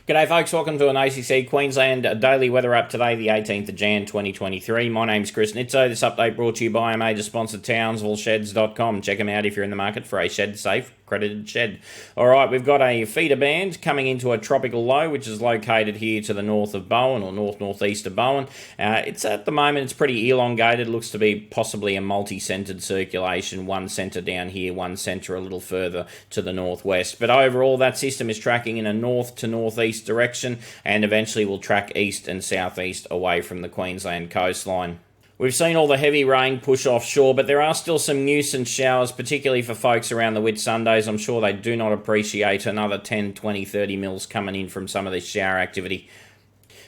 G'day folks, welcome to an ACC Queensland daily weather up today, the 18th of Jan 2023. My name's Chris Nitzo. This update brought to you by our major sponsor TownsvilleSheds.com. Check them out if you're in the market for a shed-safe, accredited shed. Alright, we've got a feeder band coming into a tropical low, which is located here to the north of Bowen, or north-northeast of Bowen. It's at the moment, it's pretty elongated. It looks to be possibly a multi-centred circulation, one centre down here, one centre a little further to the northwest. But overall, that system is tracking in a north to northeast direction and eventually will track east and southeast away from the Queensland coastline. We've seen all the heavy rain push offshore, but there are still some nuisance showers, particularly for folks around the Whitsundays. I'm sure they do not appreciate another 10, 20, 30 mils coming in from some of this shower activity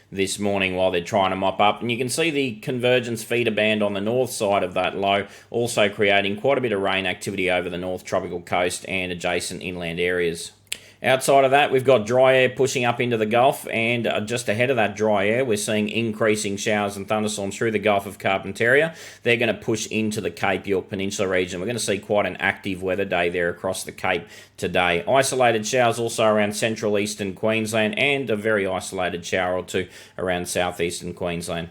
this morning while they're trying to mop up. And you can see the convergence feeder band on the north side of that low also creating quite a bit of rain activity over the north tropical coast and adjacent inland areas. Outside of that, we've got dry air pushing up into the Gulf, and just ahead of that dry air, we're seeing increasing showers and thunderstorms through the Gulf of Carpentaria. They're going to push into the Cape York Peninsula region. We're going to see quite an active weather day there across the Cape today. Isolated showers also around central eastern Queensland, and a very isolated shower or two around southeastern Queensland.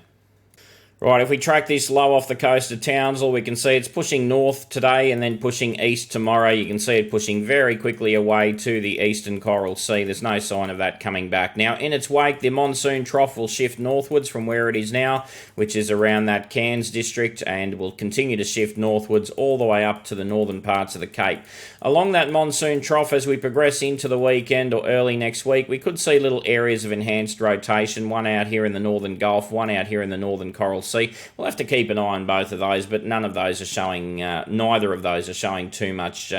Right, if we track this low off the coast of Townsville, we can see it's pushing north today and then pushing east tomorrow. You can see it pushing very quickly away to the eastern Coral Sea. There's no sign of that coming back. Now, in its wake, the monsoon trough will shift northwards from where it is now, which is around that Cairns district, and will continue to shift northwards all the way up to the northern parts of the Cape. Along that monsoon trough, as we progress into the weekend or early next week, we could see little areas of enhanced rotation, one out here in the northern Gulf, one out here in the northern Coral Sea. We'll have to keep an eye on both of those, but neither of those are showing too much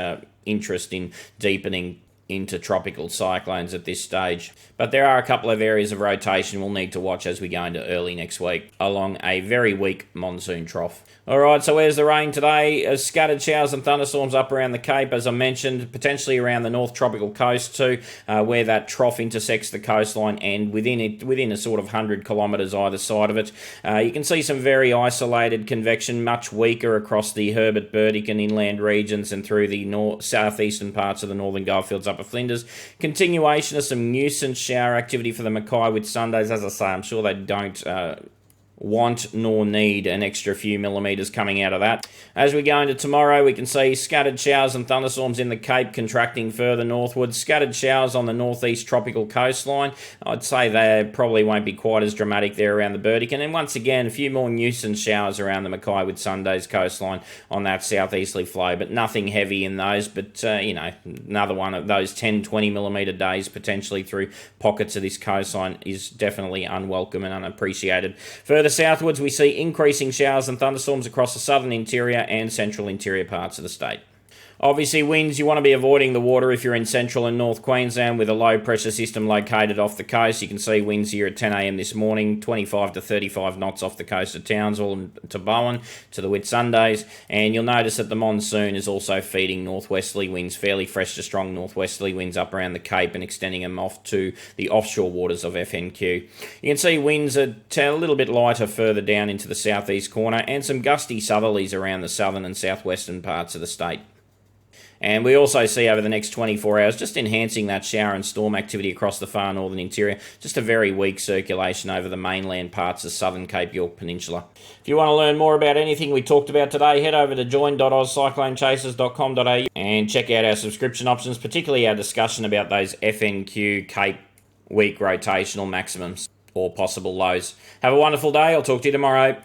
interest in deepening into tropical cyclones at this stage. But there are a couple of areas of rotation we'll need to watch as we go into early next week along a very weak monsoon trough. Alright, so where's the rain today? Scattered showers and thunderstorms up around the Cape, as I mentioned, potentially around the north tropical coast too, where that trough intersects the coastline and within a sort of 100 kilometres either side of it. You can see some very isolated convection, much weaker across the Herbert Burdekin inland regions and through the southeastern parts of the northern Goldfields upper Flinders. Continuation of some nuisance shower activity for the Mackay Whitsundays. As I say, I'm sure they don't want nor need an extra few millimetres coming out of that. As we go into tomorrow, we can see scattered showers and thunderstorms in the Cape contracting further northwards. Scattered showers on the northeast tropical coastline. I'd say they probably won't be quite as dramatic there around the Burdekin. And once again, a few more nuisance showers around the Mackay Whitsundays coastline on that southeasterly flow, but nothing heavy in those. But, another one of those 10, 20 millimetre days potentially through pockets of this coastline is definitely unwelcome and unappreciated. Further southwards, we see increasing showers and thunderstorms across the southern interior and central interior parts of the state. Obviously, winds, you want to be avoiding the water if you're in central and north Queensland with a low pressure system located off the coast. You can see winds here at 10 a.m. this morning, 25 to 35 knots off the coast of Townsville and to Bowen, to the Whitsundays. And you'll notice that the monsoon is also feeding northwesterly winds, fairly fresh to strong northwesterly winds up around the Cape and extending them off to the offshore waters of FNQ. You can see winds are a little bit lighter further down into the southeast corner and some gusty southerlies around the southern and southwestern parts of the state. And we also see over the next 24 hours, just enhancing that shower and storm activity across the far northern interior, just a very weak circulation over the mainland parts of southern Cape York Peninsula. If you want to learn more about anything we talked about today, head over to join.ozcyclonechasers.com.au and check out our subscription options, particularly our discussion about those FNQ Cape weak rotational maximums or possible lows. Have a wonderful day. I'll talk to you tomorrow.